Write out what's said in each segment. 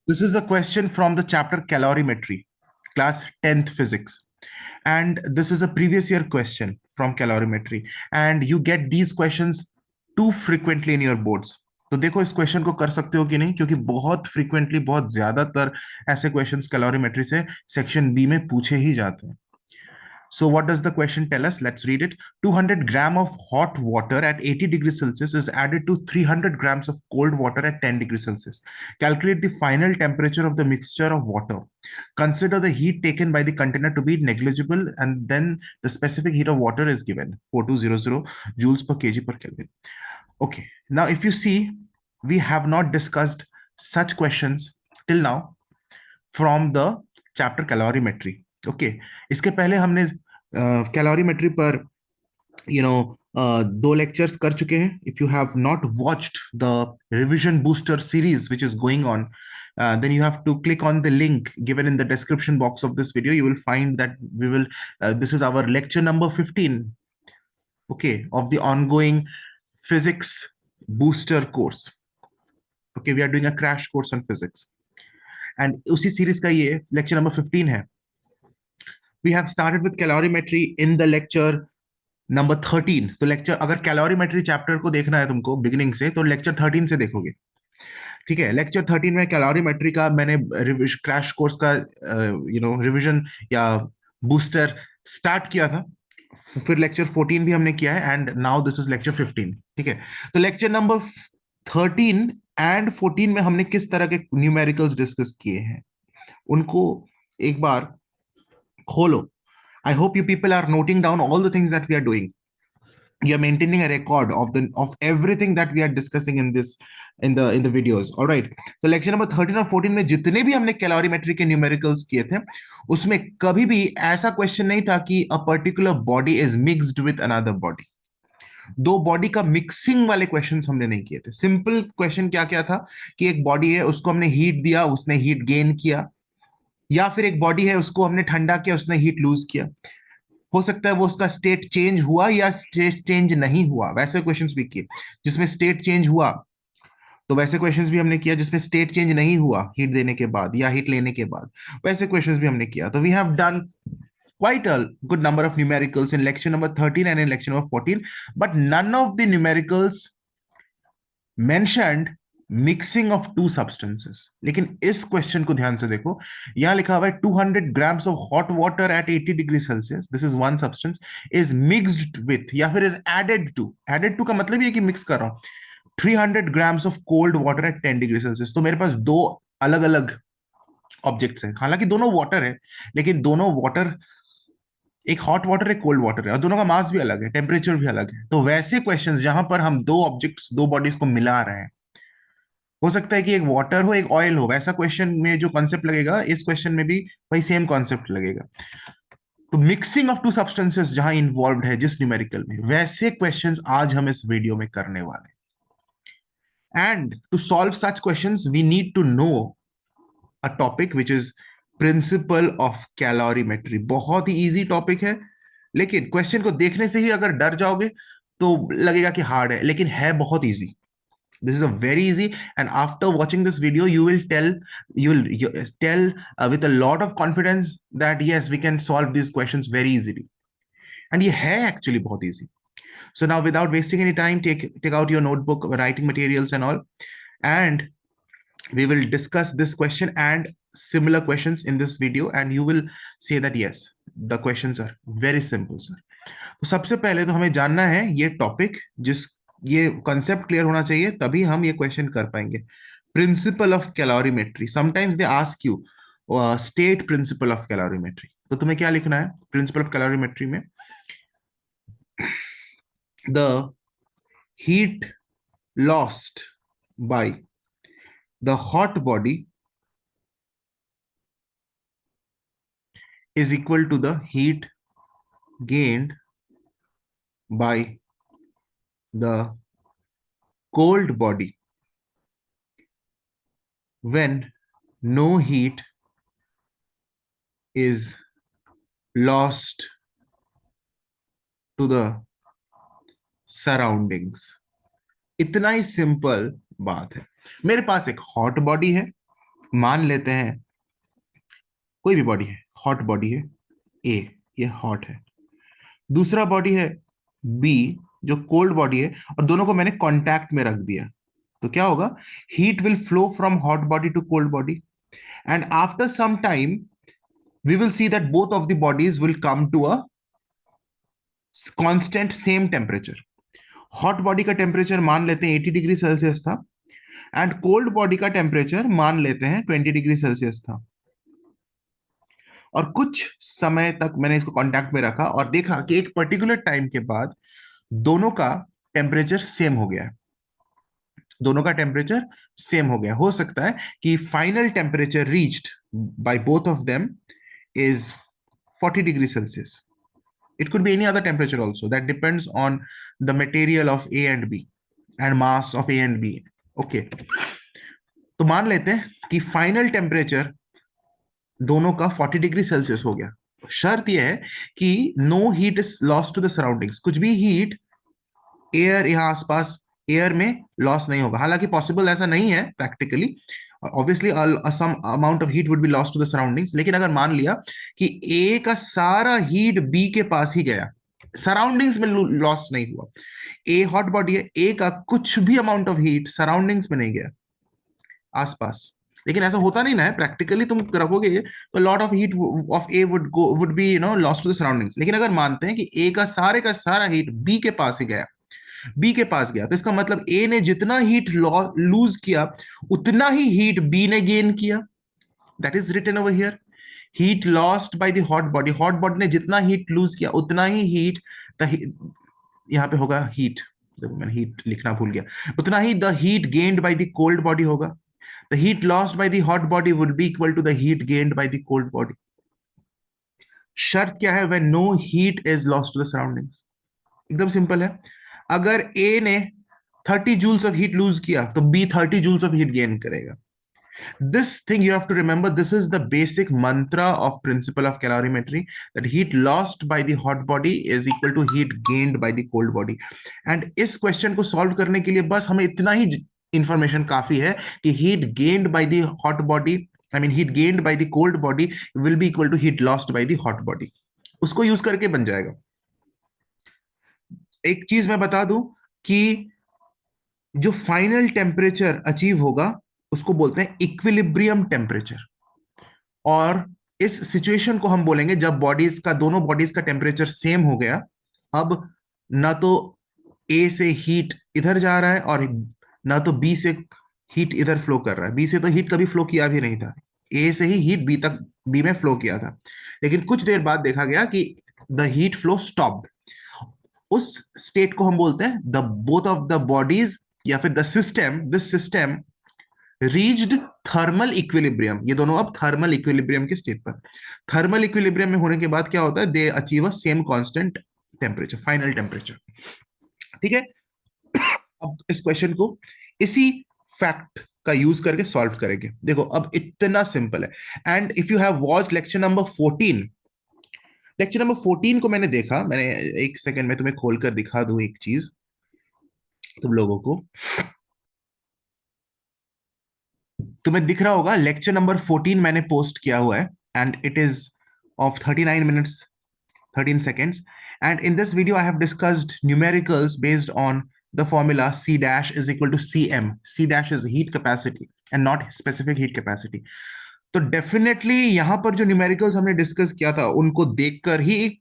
This is a question from the chapter calorimetry, class 10th physics. And this is a previous year question from calorimetry. And you get these questions too frequently in your boards. तो देखो इस question को कर सकते हो कि नहीं, क्योंकि बहुत फ्रीक्वेंटली, बहुत ज्यादातर ऐसे क्वेश्चंस कैलोरीमेट्री से सेक्शन बी में पूछे ही जाते हैं. So what does the question tell us? Let's read it. 200 gram of hot water at 80 degrees Celsius is added to 300 grams of cold water at 10 degrees Celsius. Calculate the final temperature of the mixture of water. Consider the heat taken by the container to be negligible, and then the specific heat of water is given, 4200 joules per kg per Kelvin. Okay, now if you see, we have not discussed such questions till now from the chapter calorimetry. Okay, इसके पहले हमने calorimetry पर दो lectures कर चुके हैं. If you have not watched the revision booster series which is going on, then you have to click on the link given in the description box of this video. You will find that this is our lecture number 15, okay, of the ongoing physics booster course. Okay, we are doing a crash course on physics, and उसी series का ये lecture number 15 है. We have started with calorimetry in the lecture number 13. तो lecture, अगर calorimetry chapter को देखना है तुमको बिगिनिंग से, तो लेक्चर 13 से देखोगे. ठीक है, लेक्चर 13 में कैलोरीमेट्री का मैंने क्रैश कोर्स का रिवीजन या बूस्टर स्टार्ट किया था. फिर लेक्चर 14 भी हमने किया है, and now this is lecture 15. ठीक है, तो लेक्चर नंबर 13 एंड 14 में हमने किस तरह के न्यूमेरिकल्स डिस्कस किए हैं उनको एक बार खोलो. I hope you people are noting down all the things that we are doing. You are maintaining a record of everything that we are discussing in the videos. All right. So lecture number 13 और 14 में जितने भी हमने calorimetry के numericals किए थे, उसमें कभी भी ऐसा क्वेश्चन नहीं था कि a particular body is mixed with another body. दो बॉडी का मिक्सिंग वाले क्वेश्चंस हमने नहीं किए थे. सिंपल क्वेश्चन क्या क्या था कि एक बॉडी है, उसको हमने हीट दिया, उसने हीट गेन किया, या फिर एक बॉडी है, उसको हमने ठंडा किया, उसने हीट लूज किया. हो सकता है वो उसका स्टेट चेंज हुआ या स्टेट चेंज नहीं हुआ, वैसे क्वेश्चंस भी किए. जिसमें स्टेट चेंज हुआ तो वैसे क्वेश्चंस भी हमने किया. जिसमें स्टेट चेंज नहीं हुआ हीट देने के बाद या हीट लेने के बाद, वैसे क्वेश्चंस भी हमने किया. तो we have done quite a good number of numericals in lecture number 13 and in lecture number 14, but none of the numericals mentioned mixing of to substances. लेकिन इस क्वेश्चन को ध्यान से देखो, यहां लिखा हुआ है 200 grams of hot water at 80 degree Celsius, this is one substance, is mixed with या फिर is added to. Added to का मतलब ये कि मिक्स कर रहा हूं 300 grams of cold water at 10 degree Celsius. तो मेरे पास दो अलग अलग ऑब्जेक्ट्स हैं, हालांकि दोनों वाटर है, लेकिन दोनों वाटर, एक हॉट वाटर एक कोल्ड वाटर है, और दोनों का मास भी अलग है, टेम्परेचर भी अलग है. तो वैसे क्वेश्चंस जहां पर हम दो ऑब्जेक्ट्स, दो बॉडीज को मिला रहे हैं, हो सकता है कि एक वाटर हो एक ऑयल हो, वैसा क्वेश्चन में जो कॉन्सेप्ट लगेगा इस क्वेश्चन में भी वही सेम कॉन्सेप्ट लगेगा. तो मिक्सिंग ऑफ टू सब्सटेंसेस जहां इन्वॉल्व है जिस न्यूमेरिकल में, वैसे क्वेश्चंस आज हम इस वीडियो में करने वाले हैं. And to solve such questions we need to know a topic which is principle of calorimetry. बहुत ही इजी टॉपिक है, लेकिन क्वेश्चन को देखने से ही अगर डर जाओगे तो लगेगा कि हार्ड है, लेकिन है बहुत easy. This is a very easy, and after watching this video you will tell with a lot of confidence that yes, we can solve these questions very easily. And ये है actually बहुत easy. So now without wasting any time, take out your notebook, writing materials and all, and we will discuss this question and similar questions in this video, and you will say that yes, the questions are very simple, sir. तो सबसे पहले तो हमें जानना है ये topic, जिस ये कॉन्सेप्ट क्लियर होना चाहिए, तभी हम ये क्वेश्चन कर पाएंगे. Principal of calorimetry. Sometimes they ask you state principal of calorimetry. तो तुम्हें क्या लिखना है प्रिंसिपल ऑफ कैलोरीमेट्री में? The heat lost by the hot body is equal to the heat gained by the cold body when no heat is lost to the surroundings. इतना ही simple बात है. मेरे पास एक हॉट बॉडी है मान लेते हैं कोई भी बॉडी है, हॉट बॉडी है ए, ये हॉट है। दूसरा बॉडी है बी, जो कोल्ड बॉडी है, और दोनों को मैंने कांटेक्ट में रख दिया। तो क्या होगा, heat will flow from hot body to cold body, and after some time we will see that both of the bodies will come to a constant same temperature. Hot body का temperature मान लेते हैं 80 degree Celsius था, and cold body का temperature मान लेते हैं 20 degree Celsius था। और कुछ समय तक मैंने इसको कांटेक्ट में रखा और देखा कि एक पर्टिकुलर टाइम के बाद दोनों का टेम्परेचर सेम हो गया। दोनों का टेम्परेचर सेम हो गया। हो सकता है कि final temperature reached by both of them is 40 degrees Celsius. It could be any other temperature also. That depends on the material of A and B and mass of A and B. Okay. तो मान लेते हैं कि final temperature दोनों का 40 degree Celsius हो गया। शर्त यह है कि no heat is lost to the surroundings. कुछ भी हीट एयर यहां आसपास एयर में लॉस नहीं होगा। हालांकि पॉसिबल ऐसा नहीं है practically, obviously some amount of heat would be lost to the surroundings, लेकिन अगर मान लिया कि ए का सारा हीट बी के पास ही गया, सराउंडिंग्स में लॉस नहीं हुआ, ए हॉट बॉडी है, ए का कुछ भी अमाउंट ऑफ हीट सराउंडिंग्स में नहीं गया आसपास, लेकिन ऐसा होता नहीं ना है प्रैक्टिकली, तुम रखोगे तो lot of heat of a would be lost to the surroundings. लेकिन अगर मानते हैं कि ए का सारा हीट बी के पास ही गया, बी के पास गया, तो इसका मतलब ए ने जितना हीट लूज किया उतना ही हीट बी ने गेन किया। That is written over here, heat lost by the hot body, hot body ने जितना हीट लूज किया उतना ही हीट यहां पे होगा हीट, देखो मैंने हीट लिखना भूल गया, उतना ही the heat gained by the cold body होगा। The heat lost by the hot body would be equal to the heat gained by the cold body. शर्त क्या है, when no heat is lost to the surroundings. एकदम simple है, अगर ए ने 30 joules of heat lose किया तो B 30 joules of heat gain करेगा। This thing you have to remember, this is the basic mantra of principle of calorimetry, that heat lost by the hot body is equal to heat gained by the cold body. And इस question को solve करने के लिए बस हमें इतना ही information काफी है कि heat gained by the hot body, I mean heat gained by the cold body will be equal to heat lost by the hot body. उसको यूज करके बन जाएगा। एक चीज मैं बता दूं कि जो फाइनल टेम्परेचर अचीव होगा उसको बोलते हैं इक्विलिब्रियम टेम्परेचर, और इस सिचुएशन को हम बोलेंगे जब बॉडीज का, दोनों बॉडीज का टेम्परेचर सेम हो गया। अब ना तो ए से हीट इधर जा रहा है और ना तो बी से हीट इधर फ्लो कर रहा है। बी से तो हीट कभी फ्लो किया भी नहीं था, ए से ही हीट बी में फ्लो किया था, लेकिन कुछ देर बाद देखा गया कि द हीट फ्लो स्टॉप्ड। उस स्टेट को हम बोलते हैं the both of the bodies या फिर the system, this system reached thermal equilibrium. ये दोनों अब थर्मल इक्विलिब्रियम के स्टेट पर, थर्मल इक्विलिब्रियम में होने के बाद क्या होता है, they achieve a same constant temperature, final temperature. ठीक है, अब इस क्वेश्चन को इसी फैक्ट का यूज करके सॉल्व करेंगे। देखो अब इतना सिंपल है। And if you have watched lecture number 14, lecture number 14 को मैंने देखा, मैंने एक सेकंड में तुम्हें खोलकर दिखा दूं एक चीज तुम लोगों को। तुम्हें दिख रहा होगा लेक्चर नंबर 14 मैंने पोस्ट किया हुआ है, and it is of 39 minutes 13 seconds. And in this video, I have discussed numericals based on the formula C dash is equal to Cm. C dash is heat capacity and not specific heat capacity. तो definitely यहां पर जो numericals हमने discuss किया था उनको देखकर ही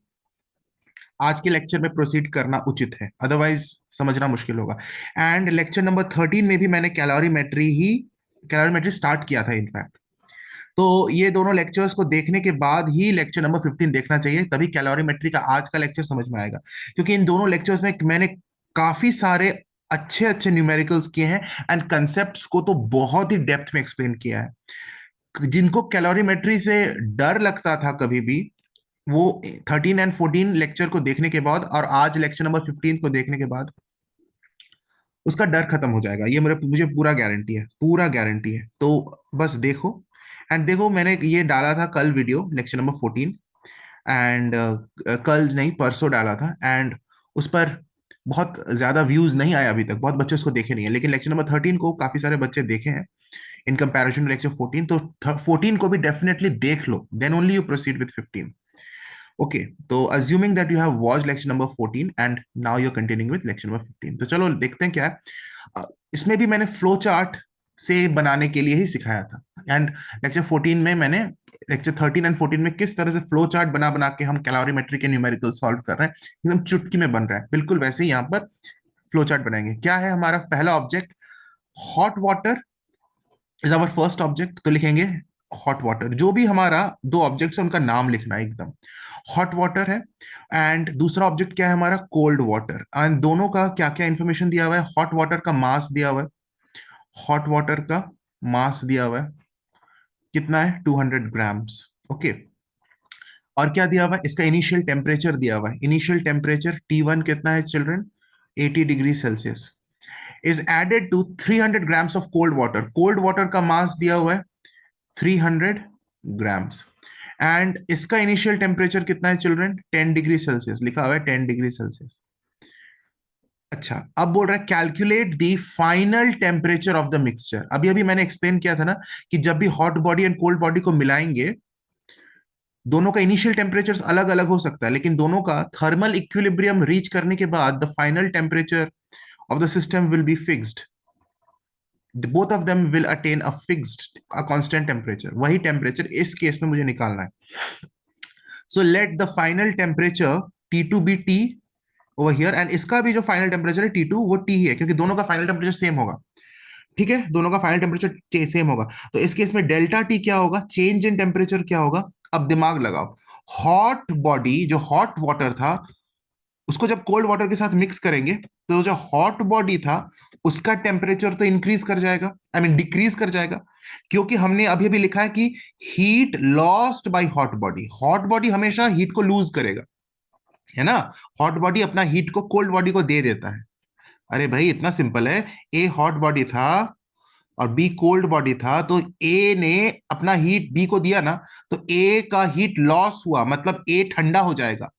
आज के लेक्चर में प्रोसीड करना उचित है, अदरवाइज समझना मुश्किल होगा। एंड लेक्चर नंबर 13 में भी मैंने कैलोरीमेट्री स्टार्ट किया था इनफैक्ट। तो ये दोनों लेक्चर्स को देखने के बाद ही लेक्चर नंबर 15 देखना चाहिए, तभी कैलोरीमेट्री का आज का लेक्चर समझ में आएगा। क्योंकि इन दोनों लेक्चर्स में मैंने काफी सारे अच्छे अच्छे न्यूमेरिकल्स किए हैं एंड कंसेप्ट्स को तो बहुत ही डेप्थ में एक्सप्लेन किया है। जिनको कैलोरीमेट्री से डर लगता था कभी भी, वो 13 एंड 14 लेक्चर को देखने के बाद और आज लेक्चर नंबर 15 को देखने के बाद उसका डर खत्म हो जाएगा। ये मुझे पूरा गारंटी है, पूरा गारंटी है। तो बस देखो, एंड देखो मैंने ये डाला था कल वीडियो लेक्चर नंबर 14, एंड कल नहीं परसों डाला था, एंड उस पर बहुत ज्यादा व्यूज नहीं आया अभी तक, बहुत बच्चे उसको देखे नहीं है, लेकिन लेक्चर नंबर 13 को काफी सारे बच्चे देखे हैं। इन कंपैरिजन टू लेक्चर 14, तो 14 को भी डेफिनेटली देख लो, then only you proceed with 15. Okay, तो assuming that you have watch lecture number 14 and now you are continuing with lecture number 15, तो चलो देखते हैं क्या है. इसमें भी मैंने फ्लो चार्ट से बनाने के लिए ही सिखाया था, एंड लेक्चर 14 में मैंने लेक्चर 13 एंड 14 में किस तरह से फ्लो चार्ट बना बना के हम कैलोरीमेट्री के न्यूमेरिकल सॉल्व कर रहे हैं, एकदम चुटकी में बन रहा है, बिल्कुल वैसे ही यहाँ पर फ्लो चार्ट बनाएंगे. क्या है हमारा पहला object? Hot water is our first object, तो लिखेंगे हॉट वाटर. जो भी हमारा दो ऑब्जेक्ट्स है उनका नाम लिखना है एकदम. हॉट वाटर है, एंड दूसरा ऑब्जेक्ट क्या है हमारा? Cold water. एंड दोनों का क्या क्या इंफॉर्मेशन दिया हुआ है? हॉट वाटर का मास दिया हुआ है, हॉट वाटर का मास दिया हुआ है, कितना है? 200 ग्राम्स. ओके, और क्या दिया हुआ है? इसका इनिशियल टेम्परेचर दिया हुआ है. इनिशियल टेम्परेचर T1 कितना है children? 80 degree Celsius is added to 300 grams of cold water. Cold water का मास दिया हुआ है 300 ग्राम्स, एंड इसका इनिशियल टेम्परेचर कितना है चिल्ड्रन? 10 डिग्री सेल्सियस लिखा हुआ है, 10 डिग्री सेल्सियस. अच्छा, अब बोल रहा है calculate the final temperature of the mixture. अभी अभी मैंने एक्सप्लेन किया था ना कि जब भी hot body and cold body को मिलाएंगे, दोनों का इनिशियल टेम्परेचर अलग अलग हो सकता है, लेकिन दोनों का थर्मल इक्विलिब्रियम रीच करने के बाद the final temperature of the system will be fixed. Both of them will attain a fixed a constant temperature. वही टेम्परेचर इस केस में मुझे निकालना है. So let the final temperature T2 be T over here, and इसका भी जो final temperature है T2 वो T ही है, क्योंकि दोनों का फाइनल टेम्परेचर सेम होगा. ठीक है, दोनों का फाइनल टेम्परेचर सेम होगा, तो इस केस में डेल्टा टी क्या होगा? चेंज इन टेम्परेचर क्या होगा? अब दिमाग लगाओ. हॉट बॉडी, जो हॉट वाटर था, उसको जब कोल्ड वाटर के साथ मिक्स करेंगे तो जो हॉट बॉडी था उसका टेम्परेचर तो इंक्रीज कर जाएगा, आई मीन डिक्रीज कर जाएगा, क्योंकि हमने अभी अभी लिखा है कि heat lost by hot body. Hot body हमेशा हीट को लूज करेगा, है ना? हॉट बॉडी अपना हीट को कोल्ड बॉडी को दे देता है. अरे भाई इतना सिंपल है. ए हॉट बॉडी था और बी कोल्ड बॉडी था, तो ए ने अपना हीट बी को दिया ना, तो ए का हीट लॉस हुआ, मतलब ए ठंडा हो जाएगा.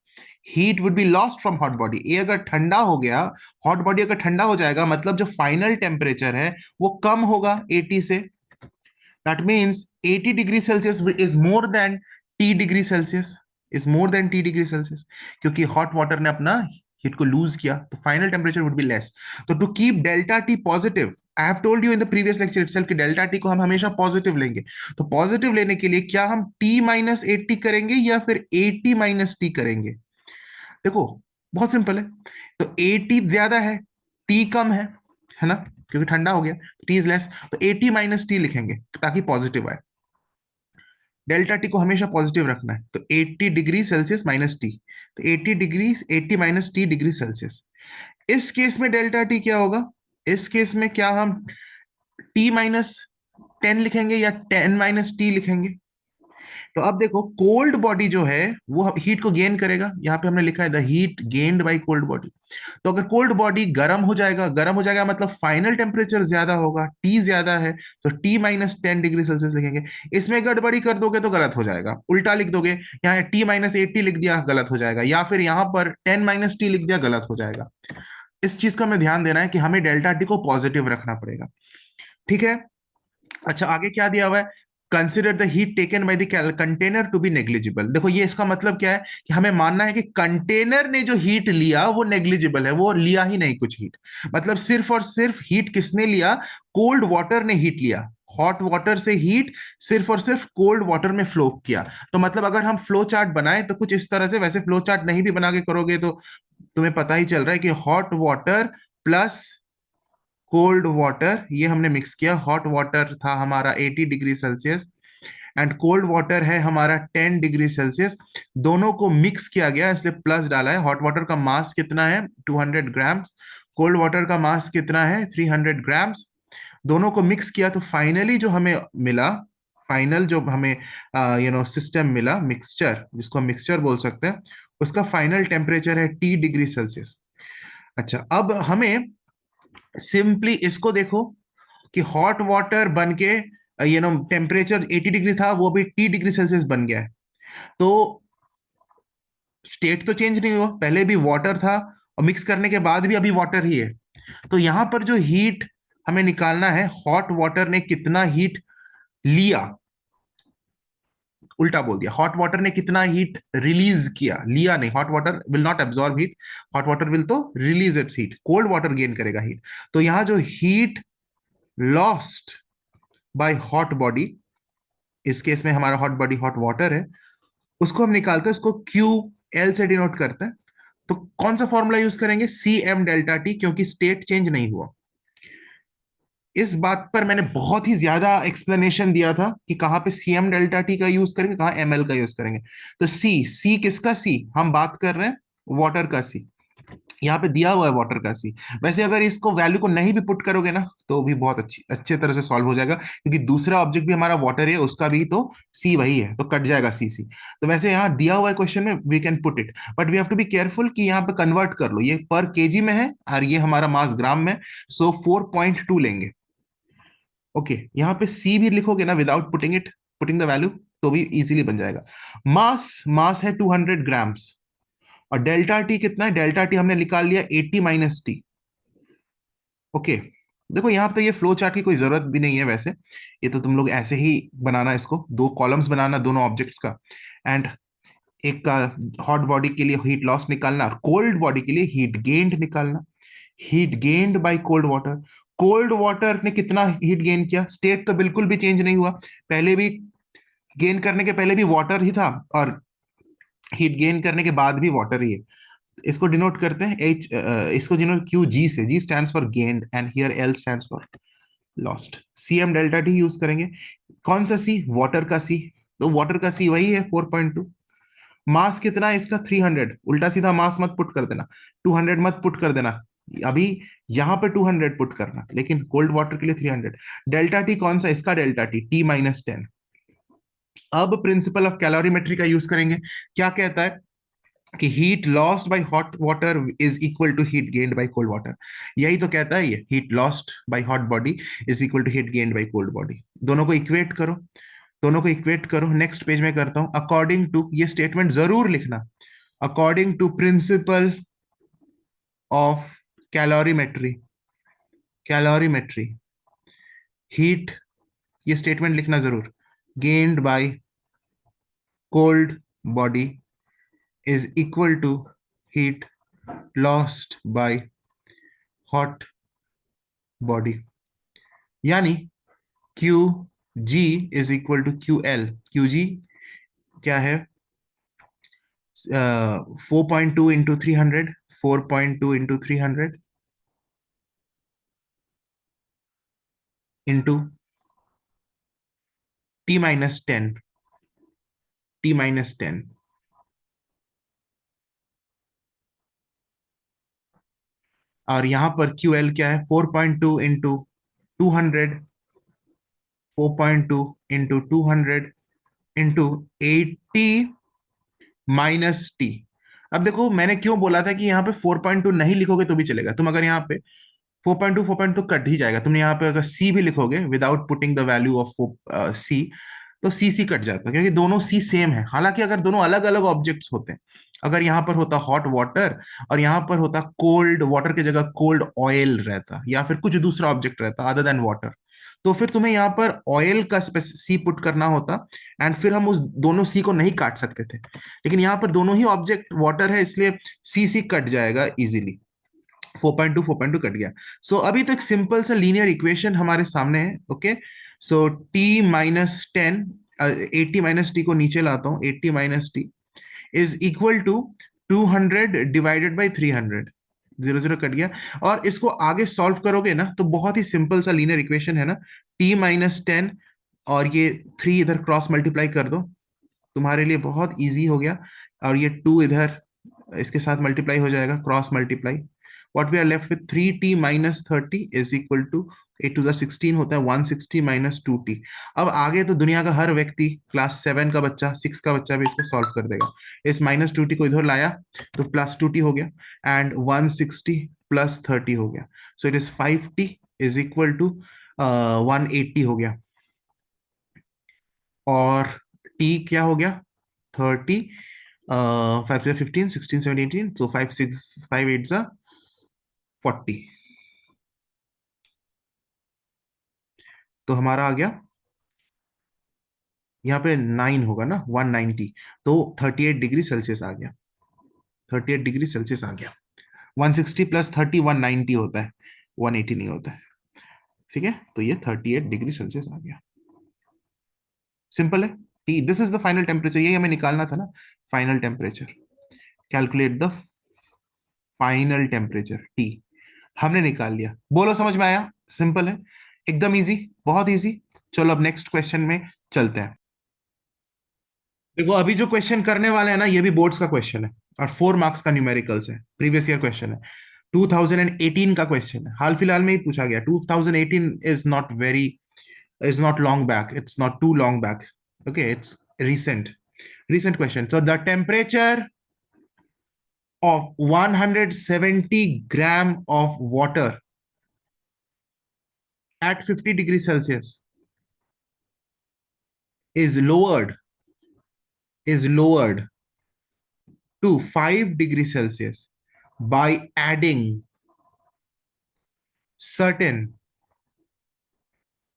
Heat would be lost from hot body. A अगर ठंडा हो गया, हॉट बॉडी अगर ठंडा हो जाएगा, मतलब जो फाइनल टेम्परेचर है वो कम होगा 80 से. That means 80 degree Celsius is more than T degree Celsius, is more than T degree Celsius, क्योंकि हॉट वाटर ने अपना हीट को लूज किया, तो final temperature would be less. तो to keep delta T positive, I have told you in the previous lecture itself कि delta T को हम हमेशा पॉजिटिव लेंगे. तो पॉजिटिव लेने के लिए क्या हम टी माइनस 80 करेंगे या फिर 80 माइनस टी करेंगे? देखो बहुत सिंपल है. तो 80 ज्यादा है, टी कम है ना, क्योंकि ठंडा हो गया, टी इज लेस, तो 80 माइनस टी लिखेंगे ताकि पॉजिटिव आए. डेल्टा टी को हमेशा पॉजिटिव रखना है, तो 80 डिग्री सेल्सियस माइनस टी, तो 80 degree 80 minus T degree Celsius. इस केस में डेल्टा टी क्या होगा? इस केस में क्या हम टी माइनस 10 लिखेंगे या 10 माइनस टी लिखेंगे? तो अब देखो कोल्ड बॉडी जो है वो हीट को गेन करेगा, यहाँ पे हमने लिखा है the heat gained by cold body. तो अगर कोल्ड बॉडी गर्म हो जाएगा, गर्म हो जाएगा मतलब फाइनल टेम्परेचर ज्यादा होगा, टी ज्यादा है, तो टी माइनस 10 डिग्री सेल्सियस लिखेंगे. इसमें गड़बड़ी कर दोगे तो गलत हो जाएगा, उल्टा लिख दोगे, यहाँ टी माइनस 80 लिख दिया गलत हो जाएगा, या फिर यहाँ पर 10 माइनस टी लिख दिया गलत हो जाएगा. इस चीज का हमें ध्यान देना है कि हमें डेल्टा टी को पॉजिटिव रखना पड़ेगा. ठीक है. अच्छा, आगे क्या दिया हुआ है? Consider the heat taken by the container to be negligible. देखो ये इसका मतलब क्या है कि हमें मानना है कि कंटेनर ने जो हीट लिया वो नेग्लिजिबल है, वो लिया ही नहीं कुछ हीट. मतलब सिर्फ और सिर्फ हीट किसने लिया? कोल्ड वाटर ने हीट लिया. हॉट वाटर से हीट सिर्फ और सिर्फ कोल्ड वाटर में फ्लो किया. तो मतलब अगर हम फ्लो चार्ट बनाए तो कुछ इस तरह से, वैसे फ्लो चार्ट नहीं भी बना के करोगे तो तुम्हें पता ही चल रहा है कि hot water plus cold water ये हमने मिक्स किया. हॉट वाटर था हमारा 80 degree Celsius and cold water है हमारा 10 डिग्री सेल्सियस. दोनों को मिक्स किया गया, इसलिए प्लस डाला है. हॉट वाटर का मास कितना है? 200 ग्राम्स. कोल्ड वाटर का मास कितना है? 300 ग्राम्स. दोनों को मिक्स किया तो फाइनली जो हमें मिला, फाइनल जो हमें सिस्टम मिला, मिक्सचर जिसको हम मिक्सचर बोल सकते हैं, उसका फाइनल टेम्परेचर है T डिग्री सेल्सियस. अच्छा, अब हमें सिंपली इसको देखो कि हॉट वाटर बन के टेम्परेचर 80 डिग्री था, वो भी T डिग्री सेल्सियस बन गया है. तो स्टेट तो चेंज नहीं हुआ, पहले भी वाटर था और मिक्स करने के बाद भी अभी वाटर ही है. तो यहां पर जो हीट हमें निकालना है हॉट वाटर ने कितना हीट लिया, उल्टा बोल दिया, हॉट वाटर ने कितना हीट रिलीज किया, लिया नहीं, hot water will not absorb heat, hot water will तो release its heat, cold water gain करेगा हीट। तो यहां जो heat lost by hot body, इस केस में हमारा हॉट बॉडी हॉट वाटर है, उसको हम निकालते हैं, उसको क्यू एल से डिनोट करते हैं। तो कौन सा फॉर्मूला यूज करेंगे, सी एम डेल्टा टी, क्योंकि स्टेट चेंज नहीं हुआ। इस बात पर मैंने बहुत ही ज्यादा एक्सप्लेनेशन दिया था कि कहाँ पे सी एम डेल्टा टी का यूज करेंगे, कहाँ एम एल का यूज करेंगे। तो सी, सी किसका सी, हम बात कर रहे हैं वाटर का सी, यहाँ पे दिया हुआ है वाटर का सी। वैसे अगर इसको वैल्यू को नहीं भी पुट करोगे ना तो भी बहुत अच्छे तरह से सॉल्व हो जाएगा, क्योंकि दूसरा ऑब्जेक्ट भी हमारा वाटर है, उसका भी तो सी वही है, तो कट जाएगा सी सी। तो वैसे यहाँ दिया हुआ है क्वेश्चन में, we can put it, but we have to be careful कि यहाँ पे कन्वर्ट कर लो, ये पर केजी में है और ये हमारा मास ग्राम में, सो 4.2 लेंगे। ओके, यहाँ पे सी भी लिखोगे ना without putting it, putting the value, तो भी इजीली बन जाएगा। मास, मास है 200 ग्राम्स, और डेल्टा टी कितना है, डेल्टा टी हमने निकाल लिया 80 - टी। ओके, देखो यहाँ पे ये फ्लो चार्ट की कोई जरूरत भी नहीं है वैसे, ये तो तुम लोग ऐसे ही बनाना, इसको दो कॉलम्स बनाना दोनों ऑब्जेक्ट्स का, एंड एक का हॉट बॉडी के लिए हीट लॉस निकालना और कोल्ड बॉडी के लिए हीट गेन्ड निकालना। Heat gained by cold water, cold water ने कितना हीट गेन किया, स्टेट तो बिल्कुल भी चेंज नहीं हुआ, पहले भी गेन करने के पहले भी वाटर ही था, और हीट गेन करने के बाद भी वाटर ही है। इसको डिनोट करते हैं एच, इसको डिनोट क्यू जी से, G stands for gained and here L stands for lost. C M delta T use करेंगे, कौन सा सी, वाटर का सी, तो वाटर का सी वही है 4.2। मास कितना है इसका 300, उल्टा सीधा मास मत पुट कर देना, 200 मत पुट कर देना, अभी यहाँ पे 200 पुट करना, लेकिन कोल्ड वाटर के लिए 300। डेल्टा टी कौन सा, इसका डेल्टा टी T-10। अब प्रिंसिपल ऑफ कैलोरीमेट्री का यूज करेंगे, क्या कहता है कि heat lost by hot water is equal to heat gained by cold water, यही तो कहता है ये, heat lost by hot body is equal to heat gained by cold body. दोनों को इक्वेट करो, दोनों को इक्वेट करो, नेक्स्ट पेज में करता हूं, अकॉर्डिंग टू, ये स्टेटमेंट जरूर लिखना, according to principle of calorimetry, calorimetry heat, ये स्टेटमेंट लिखना जरूर, gained by cold body is equal to heat lost by hot body, यानी Q G is equal to Q L. Q G क्या है, 4.2 into 300, 4.2 into 300 into T-10, T-10, और यहां पर Q L क्या है, 4.2 इंटू 200, 4.2 इंटू 200 इंटू 80 - टी। अब देखो मैंने क्यों बोला था कि यहाँ पे 4.2 नहीं लिखोगे तो भी चलेगा, तुम अगर यहाँ पे 4.2, 4.2 कट ही जाएगा, तुमने यहाँ पे अगर सी भी लिखोगे without putting the value of C, तो सी सी कट जाता है, क्योंकि दोनों सी सेम है। हालांकि अगर दोनों अलग अलग ऑब्जेक्ट्स होते हैं, अगर यहाँ पर होता हॉट वाटर और यहाँ पर होता कोल्ड वाटर की जगह कोल्ड ऑयल रहता, या फिर कुछ दूसरा ऑब्जेक्ट रहता अदर देन वाटर, तो फिर तुम्हें यहाँ पर ऑयल का सी पुट करना होता, एंड फिर हम उस दोनों सी को नहीं काट सकते थे। लेकिन यहाँ पर दोनों ही ऑब्जेक्ट वाटर है, इसलिए सी सी कट जाएगा इजीली, 4.2 4.2 कट गया। सो अभी तो एक सिंपल सा लीनियर इक्वेशन हमारे सामने है। ओके, सो T-10, 80 - टी को नीचे लाता हूँ, 80 - T is equal to 200 divided by 300, 0 0 cut गया। और इसको आगे सॉल्व करोगे ना तो बहुत ही सिंपल सा लीनियर इक्वेशन है ना, T-10, और ये 3 इधर क्रॉस मल्टीप्लाई कर दो, तुम्हारे लिए बहुत इजी हो गया, और ये 2 इधर इसके साथ मल्टीप्लाई हो जाएगा, cross multiply, what we are left with 3t minus 30 is equal to 8 to the 16 होता है 160 minus 2t। अब आगे तो दुनिया का हर व्यक्ति, क्लास 7 का बच्चा, 6 का बच्चा भी इसको सॉल्व कर देगा। इस माइनस 2t को इधर लाया तो प्लस 2t हो गया, एंड 160 प्लस 30 हो गया, so it is 5t is equal to 180 हो गया, और t क्या हो गया 30, 5 से 15, 16 17 18, so 5 6 5 8 40। तो हमारा आ गया यहाँ पे 9 होगा ना, 190। तो 38 डिग्री सेल्सियस आ गया, 38 डिग्री सेल्सियस आ गया। 160 प्लस 30 190 होता है, 180 नहीं होता है। ठीक है, तो ये 38 डिग्री सेल्सियस आ गया। सिंपल है। T, this is the final temperature, यही हमें निकालना था ना, final temperature. Calculate the final temperature T, हमने निकाल लिया। बोलो समझ में आया? सिंपल है, एकदम इजी, बहुत इजी। चलो अब नेक्स्ट क्वेश्चन में चलते हैं। देखो अभी जो क्वेश्चन करने वाले हैं ना, ये भी बोर्ड्स का क्वेश्चन है और 4 मार्क्स का न्यूमेरिकल्स है, प्रीवियस ईयर क्वेश्चन है, 2018 का क्वेश्चन है, हाल फिलहाल में ही पूछा गया। 2018 is not very, is not long back, it's not too long back, okay, it's recent, recent question. So the temperature of 170 gram of water at 50 degrees Celsius is lowered to 5 degrees Celsius by adding certain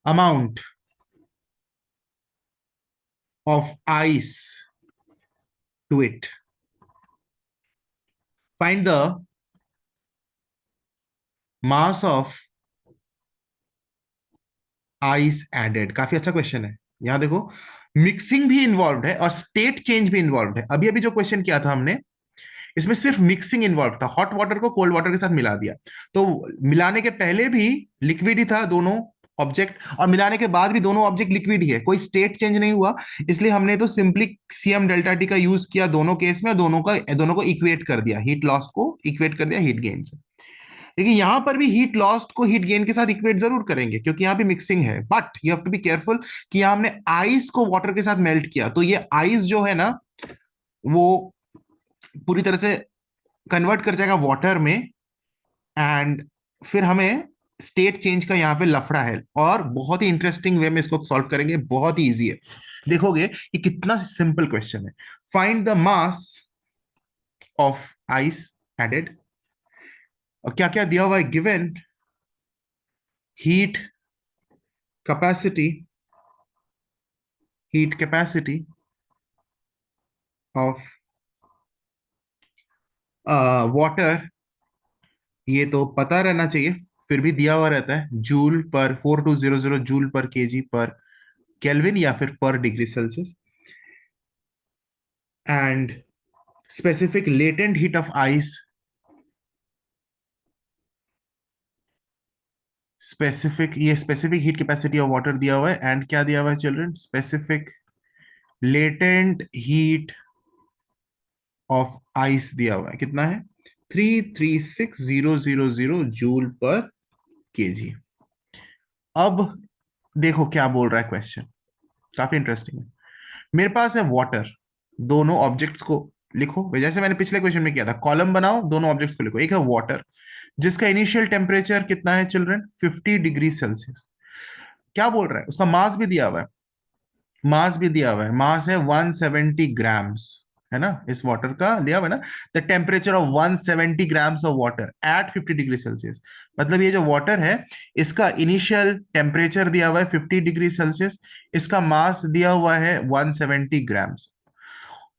amount of ice to it. Find the mass of ice added. काफी अच्छा question है। यहां देखो mixing भी involve है और state change भी involve है। अभी अभी जो क्वेश्चन किया था हमने, इसमें सिर्फ मिक्सिंग इन्वॉल्व था, हॉट वाटर को कोल्ड वाटर के साथ मिला दिया। तो मिलाने के पहले भी लिक्विड ही था दोनों ऑब्जेक्ट, और मिलाने के बाद भी दोनों ऑब्जेक्ट लिक्विड ही है, कोई स्टेट चेंज नहीं हुआ। इसलिए हमने तो सिंपली सीएम डेल्टा टी का यूज किया दोनों केस में, दोनों को इक्वेट कर दिया, हीट लॉस को इक्वेट कर दिया हीट गेन से। लेकिन यहां पर भी हीट लॉस्ट को हीट गेन के साथ इक्वेट जरूर करेंगे, क्योंकि यहां भी मिक्सिंग है। But you have to be careful कि यहां हमने आइस को वाटर के साथ मेल्ट किया, तो ये आइस जो है ना, वो पूरी तरह से कन्वर्ट कर जाएगा वाटर में, एंड फिर हमें स्टेट चेंज का यहाँ पे लफड़ा है, और बहुत ही इंटरेस्टिंग वे में इसको सॉल्व करेंगे, बहुत ही इजी है। देखोगे कि कितना सिंपल क्वेश्चन है। Find the mass of ice added, और क्या क्या दिया हुआ है given, heat capacity, heat capacity of water, ये तो पता रहना चाहिए, फिर भी दिया हुआ रहता है जूल पर 4200 जूल पर केजी पर केल्विन या फिर पर degree Celsius. And specific latent heat of ice, specific, ये specific heat capacity of water दिया हुआ है। एंड क्या दिया हुआ है children? Specific latent heat of ice दिया हुआ है, कितना है? 336000 जूल पर केजी। अब देखो क्या बोल रहा है क्वेश्चन, काफी इंटरेस्टिंग है। मेरे पास है वाटर, दोनों ऑब्जेक्ट्स को लिखो जैसे मैंने पिछले क्वेश्चन में किया था, कॉलम बनाओ, दोनों ऑब्जेक्ट्स को लिखो। एक है वाटर जिसका इनिशियल टेम्परेचर कितना है चिल्ड्रन? 50 degree Celsius. क्या बोल रहा है? उसका मास भी दिया हुआ है, मास भी दिया हुआ है, मास है 170 ग्राम्स, है ना, इस वाटर का दिया हुआ है ना। The temperature of 170 grams of water at 50 degree Celsius, मतलब ये जो वाटर है, इसका इनिशियल टेम्परेचर दिया हुआ है 50 डिग्री सेल्सियस, इसका मास दिया हुआ है 170 grams,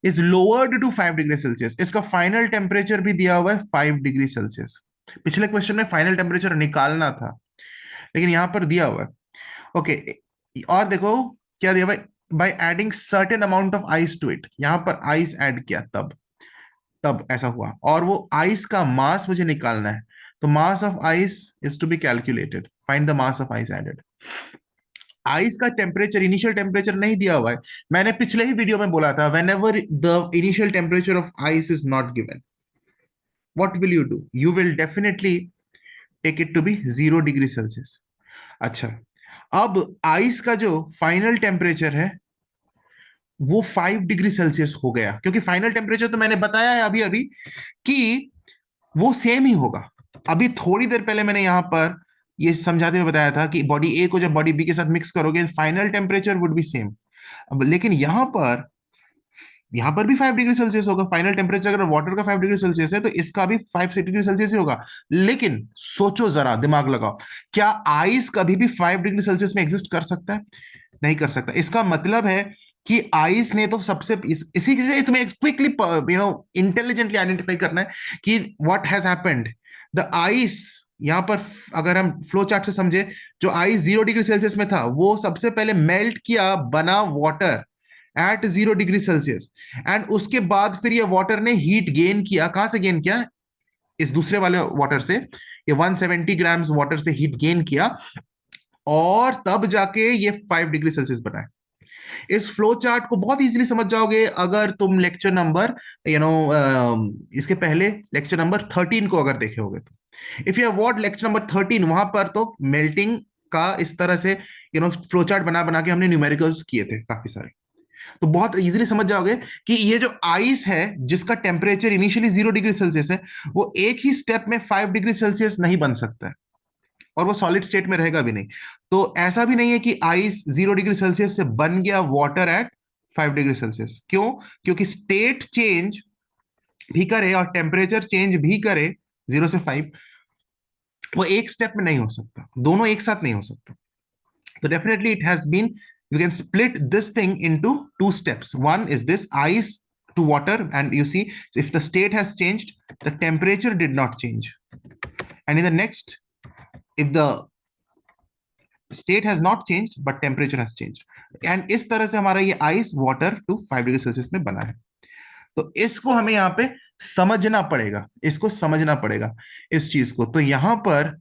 is lowered to 5 degree Celsius, इसका फाइनल टेम्परेचर भी दिया हुआ है 5 डिग्री सेल्सियस। पिछले क्वेश्चन में फाइनल टेम्परेचर निकालना था, लेकिन यहां पर दिया हुआ है। ओके, और देखो क्या दिया हुआ है, by adding certain amount of ice to it, यहां पर आइस ऐड किया, तब तब ऐसा हुआ, और वो आइस का मास मुझे निकालना है। तो mass of ice is to be calculated, find the mass of ice added. Ice का टेम्परेचर, इनिशियल टेम्परेचर नहीं दिया हुआ है। मैंने पिछले ही वीडियो में बोला था, when ever the initial temperature of ice is not given, what will you do? You will definitely take it to be 0 degree Celsius. अच्छा, अब आइस का जो फाइनल टेम्परेचर है वो 5 डिग्री सेल्सियस हो गया, क्योंकि फाइनल टेम्परेचर तो मैंने बताया है अभी अभी कि वो सेम ही होगा। अभी थोड़ी देर पहले मैंने यहां पर ये समझाते हुए बताया था कि बॉडी ए को जब बॉडी बी के साथ मिक्स करोगे, final temperature would B same. अब लेकिन यहां पर यहाँ पर भी 5 डिग्री सेल्सियस होगा। फाइनल टेम्परेचर अगर वाटर का 5 डिग्री सेल्सियस है तो इसका भी 5 डिग्री सेल्सियस ही होगा। लेकिन सोचो जरा, दिमाग लगाओ, क्या आइस कभी भी 5 डिग्री सेल्सियस में एग्जिस्ट कर सकता है? नहीं कर सकता। इसका मतलब है कि आइस ने तो सबसे इसी से तुम्हें क्विकली इंटेलिजेंटली आइडेंटिफाई करना है कि what has happened. The ice, यहां पर अगर हम फ्लो चार्ट से समझे, जो आइस 0 डिग्री सेल्सियस में था वो सबसे पहले मेल्ट किया, बना water at 0 degree Celsius. And उसके बाद फिर ये वाटर ने हीट गेन किया। कहां से गेन किया? इस दूसरे वाले वाटर से। ये 170 ग्राम्स वाटर से हीट गेन किया और तब जाके ये 5 डिग्री सेल्सियस बना है। इस फ्लो चार्ट को बहुत इजीली समझ जाओगे अगर तुम लेक्चर नंबर इसके पहले लेक्चर नंबर 13 को अगर देखे होगे तो। If you have what lecture number 13, वहां पर तो मेल्टिंग का इस तरह से फ्लो चार्ट बना बना के हमने न्यूमेरिकल्स किए थे काफी सारे। तो बहुत इजीली समझ जाओगे कि ये जो आइस है जिसका टेम्परेचर इनिशियली 0 डिग्री सेल्सियस है, वो एक ही स्टेप में 5 डिग्री सेल्सियस नहीं बन सकता है, और वो सॉलिड स्टेट में रहेगा भी नहीं। तो ऐसा भी नहीं है कि आइस 0 डिग्री सेल्सियस से बन गया वाटर एट 5 डिग्री सेल्सियस। क्यों? क्योंकि स्टेट चेंज भी करे और टेम्परेचर चेंज भी करे 0 से 5, वो एक स्टेप में नहीं हो सकता, दोनों एक साथ नहीं हो सकता। तो definitely it has been, you can split this thing into two steps. One is this ice to water, and you see if the state has changed, the temperature did not change. And in the next, if the state has not changed but temperature has changed, and इस तरह से हमारा ये ice water to 5 degree Celsius में बना है। तो इसको हमें यहाँ पे समझना पड़ेगा, इसको समझना पड़ेगा इस चीज को। तो यहाँ पर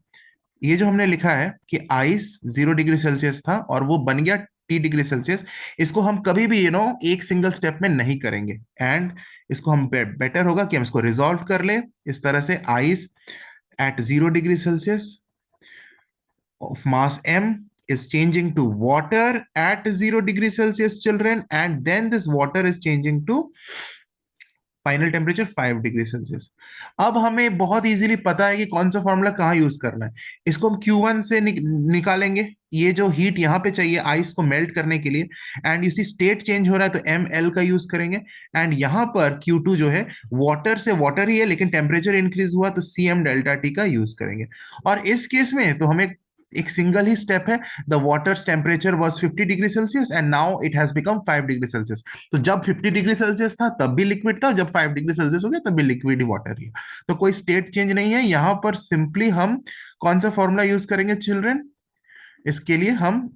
ये जो हमने लिखा है कि आइस 0 डिग्री सेल्सियस था और वो बन गया T डिग्री सेल्सियस, इसको हम कभी भी एक सिंगल स्टेप में नहीं करेंगे। एंड इसको हम बेटर होगा कि हम इसको रिजॉल्व कर ले इस तरह से। Ice eight 0 degree Celsius of mass m is changing to water at 0 degree Celsius, children, and then this water is changing to final temperature 5 degree Celsius. अब हमें बहुत इजीली पता है कि कौन सा फॉर्मूला कहाँ यूज करना है। इसको हम Q1 से निकालेंगे, ये जो हीट यहाँ पे चाहिए आइस को मेल्ट करने के लिए। And you see state change हो रहा है तो ML का यूज करेंगे। एंड यहाँ पर Q2 जो है वाटर से वाटर ही है लेकिन टेम्परेचर इंक्रीज हुआ तो CM डेल्टा T का यूज करेंगे। और इस केस में तो हमें एक सिंगल ही स्टेप है। The waters temperature was 50 degree Celsius and now it has become 5 degree Celsius. तो जब 50 डिग्री सेल्सियस था तब भी लिक्विड था, जब 5 डिग्री सेल्सियस हो गया तब भी लिक्विड ही वाटर ही है। तो कोई स्टेट चेंज नहीं है यहाँ पर। सिंपली हम कौन सा फॉर्मूला यूज करेंगे चिल्ड्रन? इसके लिए हम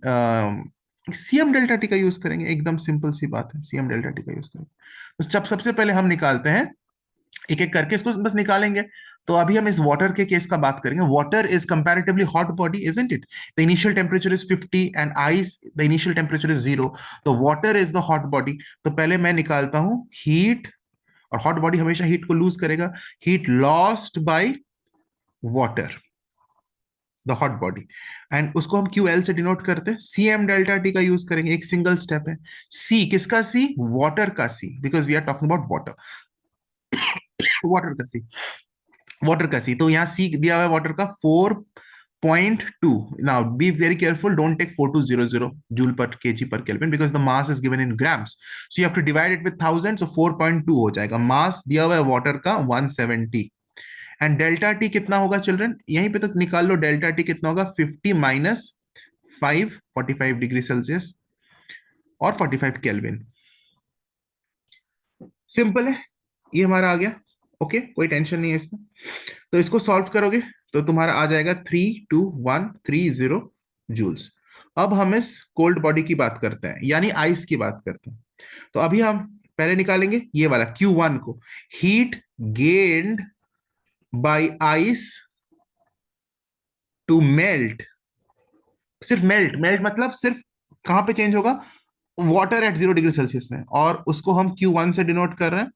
सीएम डेल्टा टी का यूज करेंगे। एकदम सिंपल सी बात है, सीएम डेल्टा टी का यूज करेंगे। तो जब सबसे पहले हम निकालते हैं, एक एक करके इसको बस निकालेंगे। तो अभी हम इस वाटर के केस का बात करेंगे। Water is comparatively hot body, isn't it? The initial temperature is 50 and ice the initial temperature is 0। तो water is the hot body. तो पहले मैं निकालता हूं हीट, और हॉट बॉडी हमेशा हीट को लूज करेगा। Heat lost by water, the hot body, and उसको हम QL से डिनोट करते हैं। CM डेल्टा टी का यूज करेंगे, एक सिंगल स्टेप है। सी किसका? सी वाटर का C, because we are talking about water. Water का सी, वाटर का सी। तो यहाँ सी दिया हुआ है वाटर का 4.2। now be very careful, don't take 4200 joule per kg per kelvin because the mass is given in grams, so you have to divide it with 1000, so 4.2 हो जाएगा। मास दिया हुआ है वाटर का 170। एंड डेल्टा टी कितना होगा children? यहीं पे तो निकाल लो। डेल्टा टी कितना होगा? 50 माइनस 5, 45 डिग्री सेल्सियस और 45 केल्विन। सिंपल है, ये हमारा आ गया। ओके, कोई टेंशन नहीं है इसमें। तो इसको सॉल्व करोगे तो तुम्हारा आ जाएगा 32130 जूल्स। अब हम इस कोल्ड बॉडी की बात करते हैं, यानी आइस की बात करते हैं। तो अभी हम पहले निकालेंगे ये वाला Q1 को। Heat gained by ice to melt. सिर्फ मेल्ट, मेल्ट मतलब सिर्फ कहां पे चेंज होगा? वाटर एट 0 डिग्री सेल्सियस में, और उसको हम Q1 से डिनोट कर रहे हैं,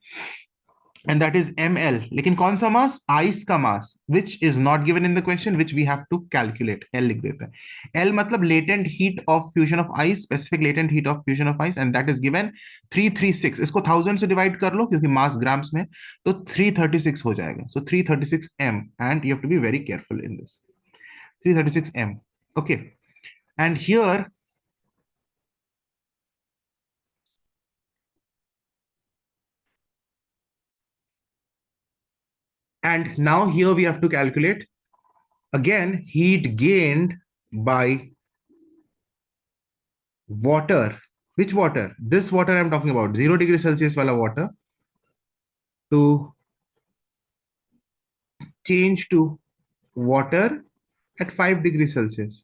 and that is ml। लेकिन कौन सा मास? आइस का मास, which is not given in the question, which we have to calculate। L लिख देते हैं। L मतलब latent heat of fusion of ice, specific latent heat of fusion of ice, and that is given 336। इसको 1000 से divide कर लो क्योंकि मास grams में, तो 336 हो जाएगा। so 336 m, and you have to be very careful in this। 336 m, okay। and here And now here we have to calculate again heat gained by water. Which water? This water I'm talking about, 0 degree Celsius wala water, to change to water at 5 degree Celsius.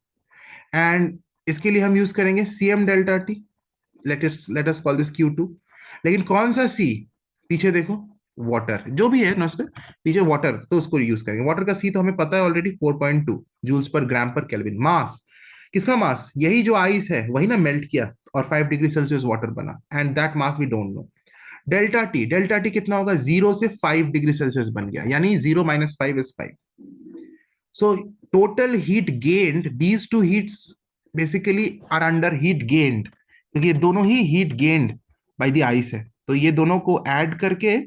And इसके लिए हम use करेंगे cm delta t. Let us call this Q2. लेकिन कौन सा C? पीछे देखो, water जो भी है ना उसमें पीछे वाटर, तो उसको यूज करेंगे। वाटर का सी तो हमें पता है ऑलरेडी, 4.2 जूल्स पर ग्राम पर केल्विन। मास, किसका मास? यही जो आइस है वही ना मेल्ट किया और 5 डिग्री सेल्सियस वाटर बना, and that mass we don't know. Delta T कितना होगा? 0 से 5 डिग्री सेल्सियस बन गया, यानी 0 - 5 is 5. So total heat gained, these two heats basically are under heat gained, क्योंकि ये दोनों ही heat gained by the ice है, तो ये दोनों को ऐड करके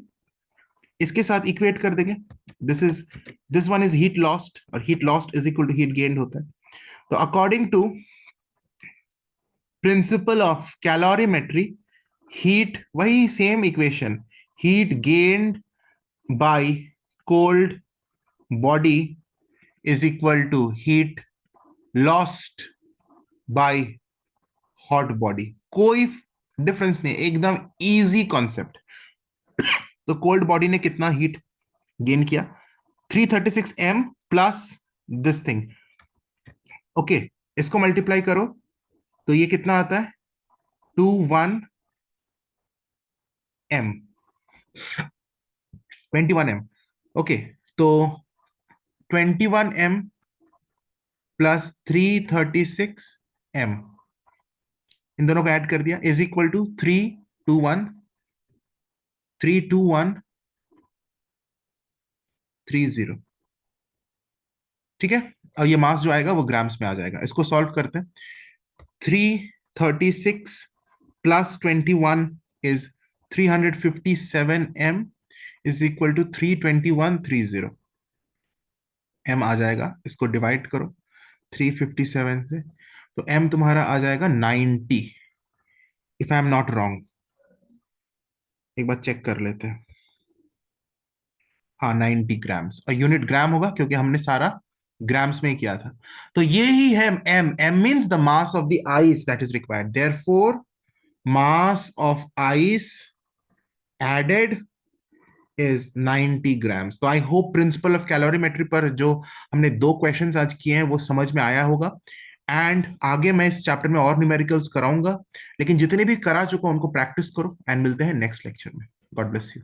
इसके साथ इक्वेट कर देंगे। This one is heat lost, और heat lost is equal to heat gained होता है। तो according to principle of calorimetry, heat, वही same equation, heat gained by cold body is equal to heat lost by hot body. कोई difference नहीं, एकदम easy concept. तो cold body ने कितना हीट गेन किया? 336 m plus this thing. Okay, इसको multiply करो तो ये कितना आता है? 21 m, 21 m। ओके, तो 21 m प्लस 336 m, इन दोनों को ऐड कर दिया, इज इक्वल टू 321 ठीक है। और ये मास जो आएगा वो ग्राम्स में आ जाएगा। इसको सॉल्व करते हैं। 336 plus 21 is 357 m is equal to 32130 m आ जाएगा। इसको डिवाइड करो 357 से, तो m तुम्हारा आ जाएगा 90, if I am not wrong. एक बार चेक कर लेते हैं। हाँ, 90 ग्राम्स, और यूनिट ग्राम होगा क्योंकि हमने सारा ग्राम्स में ही किया था। तो ये ही है m। m means the mass of the ice that is required, therefore mass of ice added is 90 grams. तो I hope principle of calorimetry पर जो हमने 2 क्वेश्चंस आज किए हैं वो समझ में आया होगा। एंड आगे मैं इस चैप्टर में और न्यूमेरिकल्स कराऊंगा, लेकिन जितने भी करा चुका उनको प्रैक्टिस करो, एंड मिलते हैं नेक्स्ट लेक्चर में। God bless you.